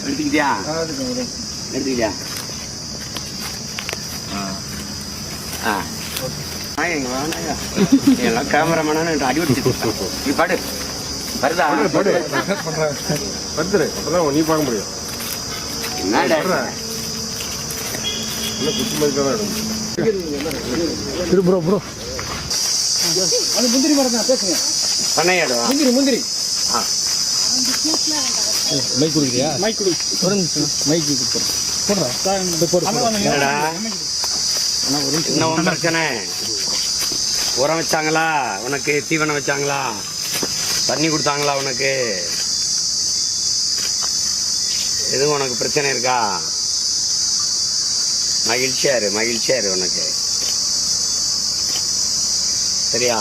எடுத்துக்கிட்டியா? எடுத்துக்கிட்டியா? எல்லாம் கேமராமேனா அடி வச்சு நீ பாடு வருதா? வருது அப்பதான் நீ பார்க்க முடியும். என்னடா குத்து மதிப்பாக தான் ப்ரோ ப்ரோ அது முந்திரி மரம் தான் பேசுங்க. பண்ணையாடுவா முந்திரி மைக் கொடுக்குறியா? மைக் கொடு ஒரு நிமிஷம் மைக் கொடுத்துறேன். என்ன பிரச்சனை? உரம் வச்சாங்களா உனக்கு? தீவனம் வச்சாங்களா? தண்ணி கொடுத்தாங்களா உனக்கு? எதுவும் உனக்கு பிரச்சனை இருக்கா? மகிழ்ச்சியா இரு உனக்கு சரியா?